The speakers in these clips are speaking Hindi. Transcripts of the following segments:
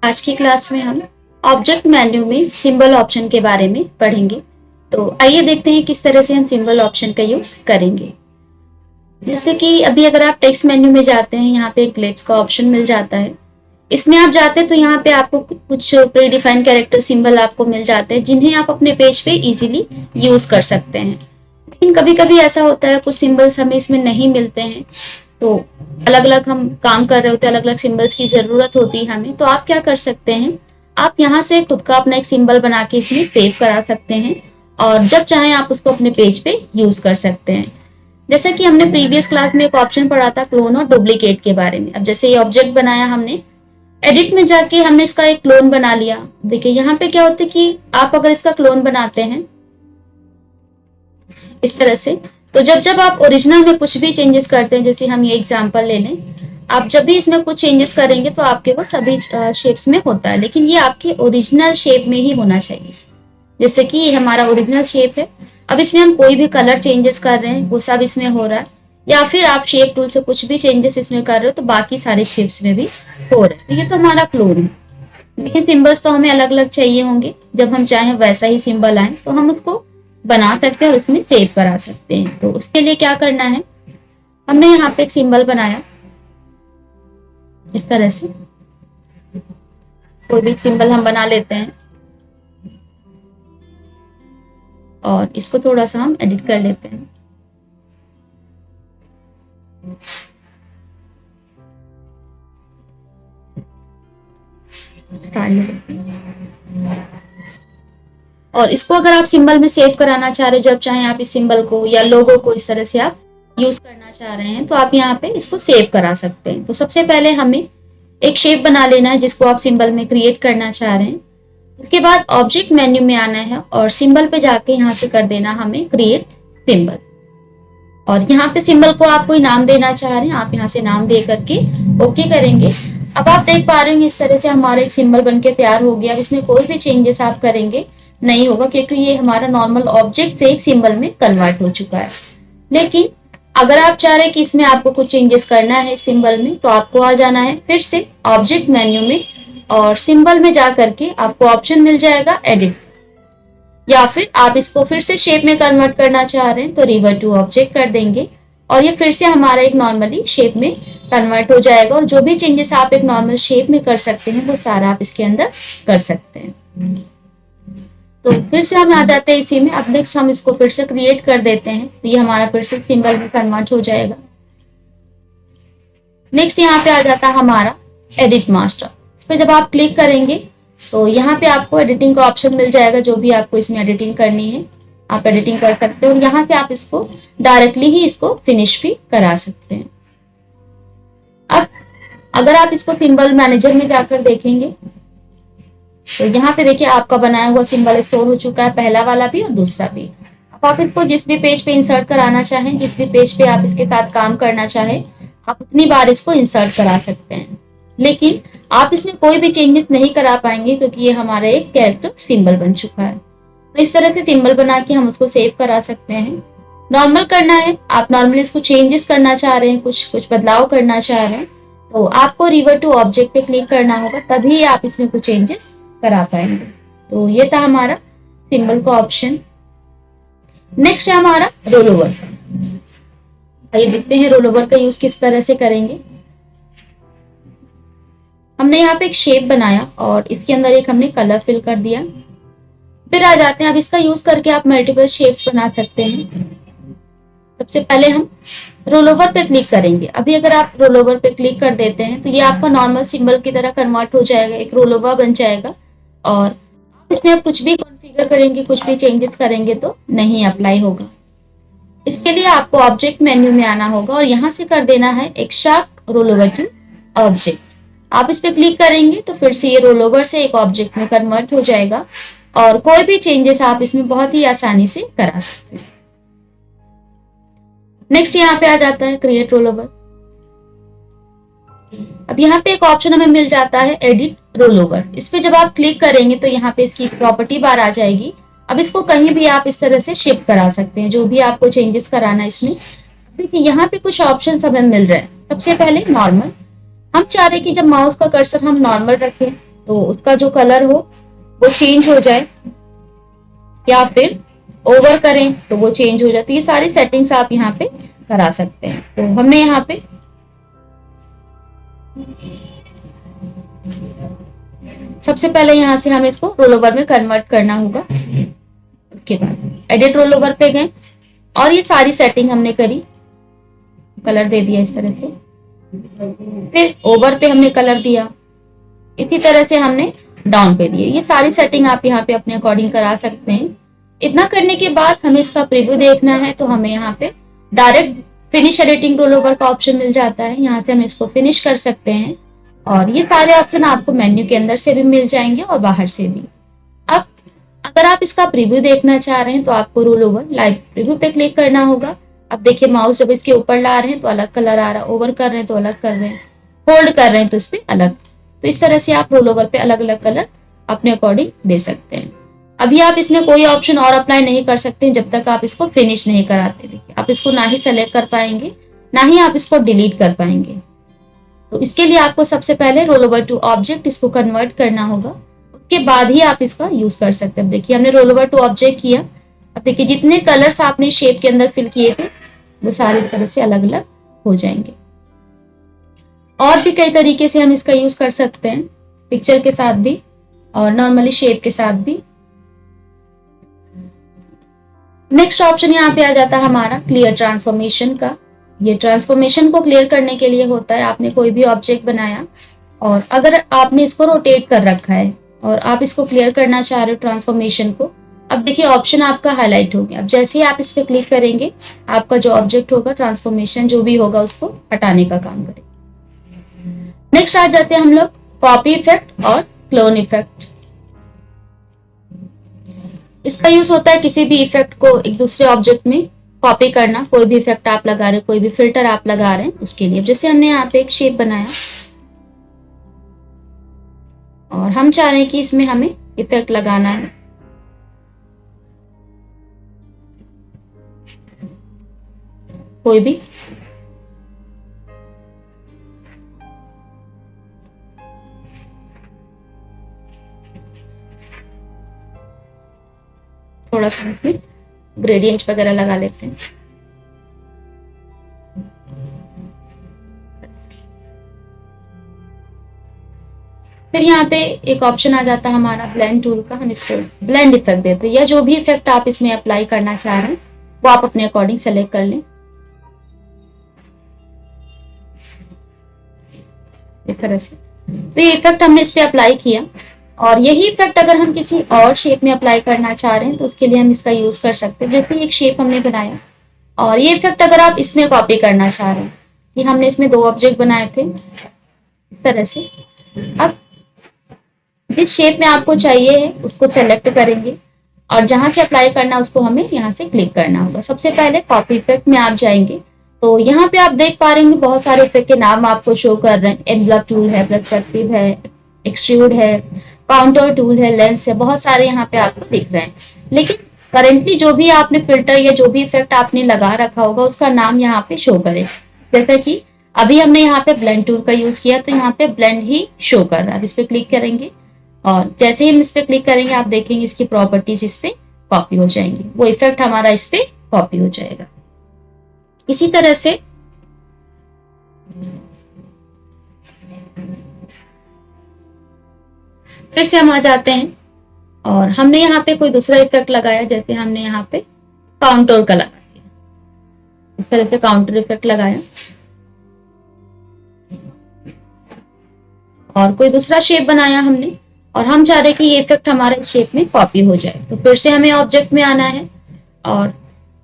आज की क्लास में हम ऑब्जेक्ट मेन्यू में सिंबल ऑप्शन के बारे में पढ़ेंगे। तो आइए देखते हैं किस तरह से हम सिंबल ऑप्शन का यूज करेंगे। जैसे कि अभी अगर आप टेक्स्ट मेन्यू में जाते हैं, यहाँ पे एक ग्लिट्स का ऑप्शन मिल जाता है। इसमें आप जाते हैं तो यहाँ पे आपको कुछ प्री डिफाइंड कैरेक्टर सिंबल आपको मिल जाते हैं, जिन्हें आप अपने पेज पे इजीली यूज कर सकते हैं। लेकिन कभी कभी ऐसा होता है कुछ सिंबल्स हमें इसमें नहीं मिलते हैं, तो अलग अलग हम काम कर रहे होते हैं, अलग अलग सिंबल्स की जरूरत होती है हमें। तो आप क्या कर सकते हैं, आप यहाँ से खुद का अपना एक सिंबल बना के इसमें सेव करा सकते हैं और जब चाहें आप उसको अपने पेज पे यूज कर सकते हैं। जैसा कि हमने प्रीवियस क्लास में एक ऑप्शन पढ़ा था क्लोन और डुप्लीकेट के बारे में। अब जैसे ये ऑब्जेक्ट बनाया हमने, एडिट में जाके हमने इसका एक क्लोन बना लिया। देखिए यहाँ पे क्या होता है कि आप अगर इसका क्लोन बनाते हैं इस तरह से, तो जब जब आप ओरिजिनल में कुछ भी चेंजेस करते हैं, जैसे हम ये एग्जांपल ले लें, आप जब भी इसमें कुछ चेंजेस करेंगे तो आपके वो सभी शेप्स में होता है, लेकिन ये आपके ओरिजिनल शेप में ही होना चाहिए। जैसे कि ये हमारा ओरिजिनल शेप है, अब इसमें हम कोई भी कलर चेंजेस कर रहे हैं वो सब इसमें हो रहा है, या फिर आप शेप टूल से कुछ भी चेंजेस इसमें कर रहे हो तो बाकी सारे शेप्स में भी हो रहे हैं। तो ये तो हमारा क्लोन है। लेकिन सिंबल्स तो हमें अलग अलग चाहिए होंगे, जब हम चाहें वैसा ही सिंबल आए तो हम उसको बना सकते हैं और उसमें सेव करा सकते हैं। तो उसके लिए क्या करना है, हमने यहाँ पे एक सिंबल बनाया इस तरह से, कोई भी सिंबल हम बना लेते हैं और इसको थोड़ा सा हम एडिट कर लेते हैं। और इसको अगर आप सिंबल में सेव कराना चाह रहे हो, जब चाहे आप इस सिंबल को या लोगो को इस तरह से आप यूज करना चाह रहे हैं तो आप यहाँ पे इसको सेव करा सकते हैं। तो सबसे पहले हमें एक शेप बना लेना है जिसको आप सिंबल में क्रिएट करना चाह रहे हैं। उसके बाद ऑब्जेक्ट मेन्यू में आना है और सिंबल पे जाके यहाँ से कर देना हमें क्रिएट सिंबल। और यहाँ पे सिंबल को आप कोई नाम देना चाह रहे हैं, आप यहाँ से नाम दे करके ओके करेंगे। अब आप देख पा रहे हैं इस तरह से हमारा एक सिंबल बनके तैयार हो गया। अब इसमें कोई भी चेंजेस आप करेंगे नहीं होगा, क्योंकि ये हमारा नॉर्मल ऑब्जेक्ट से एक सिंबल में कन्वर्ट हो चुका है। लेकिन अगर आप चाह रहे हैं कि इसमें आपको कुछ चेंजेस करना है सिंबल में, तो आपको आ जाना है फिर से ऑब्जेक्ट मेन्यू में और सिंबल में जा करके आपको ऑप्शन मिल जाएगा एडिट, या फिर आप इसको फिर से शेप में कन्वर्ट करना चाह रहे हैं तो रिवर्ट टू ऑब्जेक्ट कर देंगे और ये फिर से हमारा एक नॉर्मली शेप में कन्वर्ट हो जाएगा। और जो भी चेंजेस आप एक नॉर्मल शेप में कर सकते हैं वो सारा आप इसके अंदर कर सकते हैं। तो फिर से हम आ जाते हैं इसी में। अब नेक्स्ट हम इसको फिर से क्रिएट कर देते हैं, तो ये हमारा फिर से सिंबल में कन्वर्ट हो जाएगा। नेक्स्ट यहाँ पे आ जाता है हमारा एडिट मास्टर। इस पर जब आप क्लिक करेंगे तो यहाँ पे आपको एडिटिंग का ऑप्शन मिल जाएगा। जो भी आपको इसमें एडिटिंग करनी है आप एडिटिंग कर सकते हो और यहाँ से आप इसको डायरेक्टली ही इसको फिनिश भी करा सकते हैं। अब अगर आप इसको सिंबल मैनेजर में जाकर देखेंगे तो यहाँ पे देखिए आपका बनाया हुआ सिंबल स्टोर हो चुका है, पहला वाला भी और दूसरा भी। अब आप इसको जिस भी पेज पे इंसर्ट कराना चाहें, जिस भी पेज पे आप इसके साथ काम करना चाहें, आप उतनी बार इसको इंसर्ट करा सकते हैं। लेकिन आप इसमें कोई भी चेंजेस नहीं करा पाएंगे क्योंकि ये हमारा एक कैरेक्टर सिंबल बन चुका है। तो इस तरह से सिंबल बना के हम उसको सेव करा सकते हैं। नॉर्मल करना है, आप नॉर्मली इसको चेंजेस करना चाह रहे हैं, कुछ बदलाव करना चाह रहे हैं, तो आपको रिवर्ट टू ऑब्जेक्ट पे क्लिक करना होगा, तभी आप इसमें कुछ चेंजेस करा पाएंगे। तो ये था हमारा सिंबल का ऑप्शन। नेक्स्ट है हमारा रोल ओवर। आइए देखते हैं रोल ओवर का यूज किस तरह से करेंगे। हमने यहाँ पे एक शेप बनाया और इसके अंदर एक हमने कलर फिल कर दिया। फिर आ जाते हैं, अब इसका यूज करके आप मल्टीपल शेप्स बना सकते हैं। सबसे पहले हम रोल ओवर पे क्लिक करेंगे। अभी अगर आप रोल ओवर पे क्लिक कर देते हैं तो ये आपका नॉर्मल सिंबल की तरह कन्वर्ट हो जाएगा, एक रोल ओवर बन जाएगा। और इसमें आप कुछ भी कॉन्फ़िगर करेंगे, कुछ भी चेंजेस करेंगे तो नहीं अप्लाई होगा। इसके लिए आपको ऑब्जेक्ट मेन्यू में आना होगा और यहाँ से कर देना है extract roll over to object. आप इस पे क्लिक करेंगे तो फिर से ये रोल ओवर से एक ऑब्जेक्ट में कन्वर्ट हो जाएगा और कोई भी चेंजेस आप इसमें बहुत ही आसानी से करा सकते हैं। नेक्स्ट यहाँ पे आ जाता है क्रिएट रोल ओवर। अब यहाँ पे एक ऑप्शन हमें मिल जाता है एडिट रोल ओवर। इस पे जब आप क्लिक करेंगे तो यहाँ पे इसकी प्रॉपर्टी बार आ जाएगी। अब इसको कहीं भी आप इस तरह से शिफ्ट करा सकते हैं, जो भी आपको चेंजेस कराना है इसमें। देखिए यहाँ पे कुछ ऑप्शन हमें मिल रहे हैं। सबसे पहले नॉर्मल, हम चाह रहे हैं कि जब माउस का कर्सर हम नॉर्मल रखें तो उसका जो कलर हो वो चेंज हो जाए, या फिर ओवर करें तो वो चेंज हो जाए। तो ये सारी सेटिंग्स आप यहाँ पे करा सकते हैं। तो हमने यहाँ पे सबसे पहले यहाँ से हमें इसको रोल ओवर में कन्वर्ट करना होगा। उसके बाद एडिट रोल ओवर पे गए और ये सारी सेटिंग हमने करी, कलर दे दिया इस तरह से, फिर ओवर पे हमने कलर दिया, इसी तरह से हमने डाउन पे दिए। ये सारी सेटिंग आप यहाँ पे अपने अकॉर्डिंग करा सकते हैं। इतना करने के बाद हमें इसका प्रीव्यू देखना है, तो हमें यहाँ पे direct finish editing roll over का ऑप्शन मिल जाता है। यहाँ से हम इसको फिनिश कर सकते हैं और ये सारे ऑप्शन आपको मेन्यू के अंदर से भी मिल जाएंगे और बाहर से भी। अब अगर आप इसका प्रीव्यू देखना चाह रहे हैं तो आपको रोल ओवर लाइव प्रीव्यू पे क्लिक करना होगा। अब देखिए माउस जब इसके ऊपर ला रहे हैं तो अलग कलर आ रहा है, ओवर कर रहे हैं तो अलग कर रहे हैं, होल्ड कर रहे हैं तो इस पे अलग। तो इस तरह से आप रोल ओवर पे अलग अलग कलर अपने अकॉर्डिंग दे सकते हैं। अभी आप इसमें कोई ऑप्शन और अप्लाई नहीं कर सकते जब तक आप इसको फिनिश नहीं कराते। देखिए आप इसको ना ही सेलेक्ट कर पाएंगे, ना ही आप इसको डिलीट कर पाएंगे। तो इसके लिए आपको सबसे पहले रोल ओवर टू ऑब्जेक्ट इसको कन्वर्ट करना होगा, उसके बाद ही आप इसका यूज कर सकते हैं। देखिए हमने रोल ओवर टू ऑब्जेक्ट किया। अब देखिए जितने कलर्स आपने शेप के अंदर फिल किए थे वो सारे इस तरह से अलग अलग हो जाएंगे। और भी कई तरीके से हम इसका यूज कर सकते हैं, पिक्चर के साथ भी और नॉर्मली शेप के साथ भी। नेक्स्ट ऑप्शन यहाँ पे आ जाता है हमारा क्लियर ट्रांसफॉर्मेशन का। ये ट्रांसफॉर्मेशन को क्लियर करने के लिए होता है, आपने कोई भी ऑब्जेक्ट बनाया और अगर आपने इसको रोटेट कर रखा है और आप इसको क्लियर करना चाह रहे हो ट्रांसफॉर्मेशन को। अब देखिए ऑप्शन आपका हाईलाइट हो गया। अब जैसे ही आप इस पे क्लिक करेंगे आपका जो ऑब्जेक्ट होगा ट्रांसफॉर्मेशन जो भी होगा उसको हटाने का काम करेगा। नेक्स्ट आ जाते हैं हम लोग कॉपी इफेक्ट और क्लोन इफेक्ट। इसका यूज होता है किसी भी इफेक्ट को एक दूसरे ऑब्जेक्ट में कॉपी करना। कोई भी इफेक्ट आप लगा रहे हैं, कोई भी फिल्टर आप लगा रहे हैं उसके लिए। जैसे हमने यहाँ पे एक शेप बनाया और हम चाह रहे हैं कि इसमें हमें इफेक्ट लगाना है, कोई भी। थोड़ा सा इसमें ग्रेडियंट वगैरह लगा लेते हैं। फिर यहाँ पे एक ऑप्शन आ जाता है हमारा ब्लेंड टूल का। हम इसको ब्लेंड इफेक्ट देते हैं, या जो भी इफेक्ट आप इसमें अप्लाई करना चाह रहे हैं वो आप अपने अकॉर्डिंग सेलेक्ट कर लें इस तरह से। तो ये इफेक्ट हमने इस पे अप्लाई किया और यही इफेक्ट अगर हम किसी और शेप में अप्लाई करना चाह रहे हैं तो उसके लिए हम इसका यूज कर सकते हैं। जैसे एक शेप हमने बनाया और ये इफेक्ट अगर आप इसमें कॉपी करना चाह रहे हैं कि हमने इसमें दो ऑब्जेक्ट बनाए थे इस तरह से। अब जिस शेप में आपको चाहिए है उसको सेलेक्ट करेंगे और जहां से अप्लाई करना उसको हमें यहाँ से क्लिक करना होगा। सबसे पहले कॉपी इफेक्ट में आप जाएंगे तो यहाँ पे आप देख पा रहे हैं बहुत सारे इफेक्ट के नाम आपको शो कर रहे हैं। एनवलप टूल है, पर्सपेक्टिव है, एक्सट्रूड है, काउंटर टूल है, लेंस है, बहुत सारे यहाँ पे आपको दिख रहे हैं। लेकिन करेंटली जो भी आपने फिल्टर या जो भी इफेक्ट आपने लगा रखा होगा उसका नाम यहाँ पे शो करे। जैसे कि अभी हमने यहाँ पे ब्लेंड टूल का यूज किया तो यहाँ पे ब्लेंड ही शो कर रहा है। इस पे क्लिक करेंगे और जैसे ही हम इस पे क्लिक करेंगे आप देखेंगे इसकी प्रॉपर्टीज इस पे कॉपी हो जाएंगी, वो इफेक्ट हमारा इस पे कॉपी हो जाएगा। इसी तरह से फिर से हम आ जाते हैं और हमने यहाँ पे कोई दूसरा इफेक्ट लगाया। जैसे हमने यहाँ पे काउंटर का लगा दिया, इस तरह से काउंटर इफेक्ट लगाया और कोई दूसरा शेप बनाया हमने और हम चाह रहे हैं कि ये इफेक्ट हमारे शेप में कॉपी हो जाए। तो फिर से हमें ऑब्जेक्ट में आना है और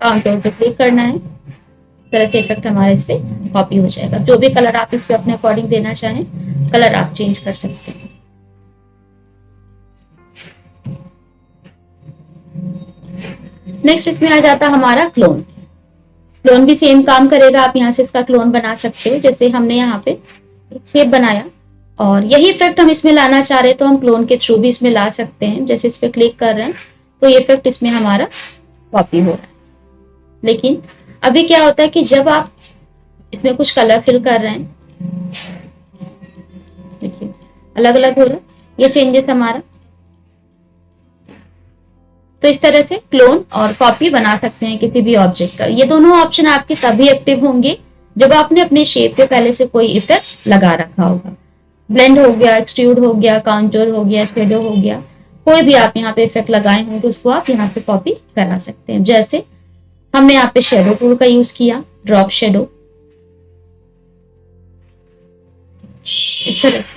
काउंटर पे क्लिक करना है। इस तरह से इफेक्ट हमारे इस पे कॉपी हो जाएगा। जो भी कलर आप इस पे अपने अकॉर्डिंग देना चाहें कलर आप चेंज कर सकते हैं। नेक्स्ट इसमें आ जाता हमारा क्लोन। क्लोन भी सेम काम करेगा, आप यहाँ से इसका क्लोन बना सकते हो। जैसे हमने यहाँ पे एक शेप बनाया और यही इफेक्ट हम इसमें लाना चाह रहे हैं तो हम क्लोन के थ्रू भी इसमें ला सकते हैं। जैसे इस पे क्लिक कर रहे हैं तो ये इफेक्ट इसमें हमारा कॉपी हो रहा है। लेकिन अभी क्या होता है कि जब आप इसमें कुछ कलर फिल कर रहे हैं, देखिए अलग अलग हो रहा है, ये चेंजेस हमारा। तो इस तरह से क्लोन और कॉपी बना सकते हैं किसी भी ऑब्जेक्ट का। ये दोनों ऑप्शन आपके तभी एक्टिव होंगे जब आपने अपने शेप पे पहले से कोई इफेक्ट लगा रखा होगा। ब्लेंड हो गया, एक्सट्रूड हो गया, काउंटर हो गया, शेडो हो गया, कोई भी आप यहाँ पे इफेक्ट लगाए होंगे उसको आप यहाँ पे कॉपी करा सकते हैं। जैसे हमने यहाँ पे शेडो टूल का यूज किया, ड्रॉप शेडो, इस तरह से।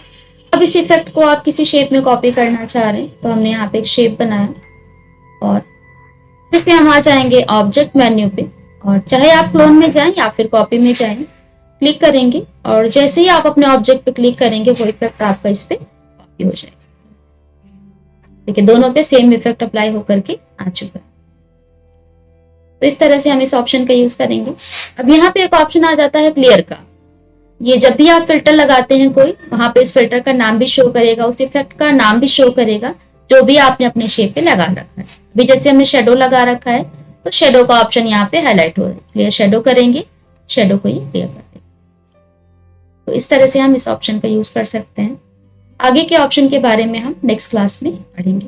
अब इस इफेक्ट को आप किसी शेप में कॉपी करना चाह रहे हैं तो हमने यहाँ पे एक शेप बनाया और फिर से हम आ जाएंगे ऑब्जेक्ट मेन्यू पे और चाहे आप क्लोन में जाएं या फिर कॉपी में जाएं, क्लिक करेंगे और जैसे ही आप अपने ऑब्जेक्ट पे क्लिक करेंगे वो इफेक्ट आपका इस पे कॉपी हो जाएगा। देखिए दोनों पे सेम इफेक्ट अप्लाई होकर के आ चुका है। तो इस तरह से हम इस ऑप्शन का यूज करेंगे। अब यहाँ पे एक ऑप्शन आ जाता है क्लियर का। ये जब भी आप फिल्टर लगाते हैं कोई, वहां पे इस फिल्टर का नाम भी शो करेगा, उस इफेक्ट का नाम भी शो करेगा जो भी आपने अपने शेप पे लगा रखा है। अभी जैसे हमने शेडो लगा रखा है तो शेडो का ऑप्शन यहाँ पे हाईलाइट हो रहा है। क्लियर शेडो करेंगे, शेडो को ही क्लियर कर देंगे। तो इस तरह से हम इस ऑप्शन का यूज कर सकते हैं। आगे के ऑप्शन के बारे में हम नेक्स्ट क्लास में पढ़ेंगे।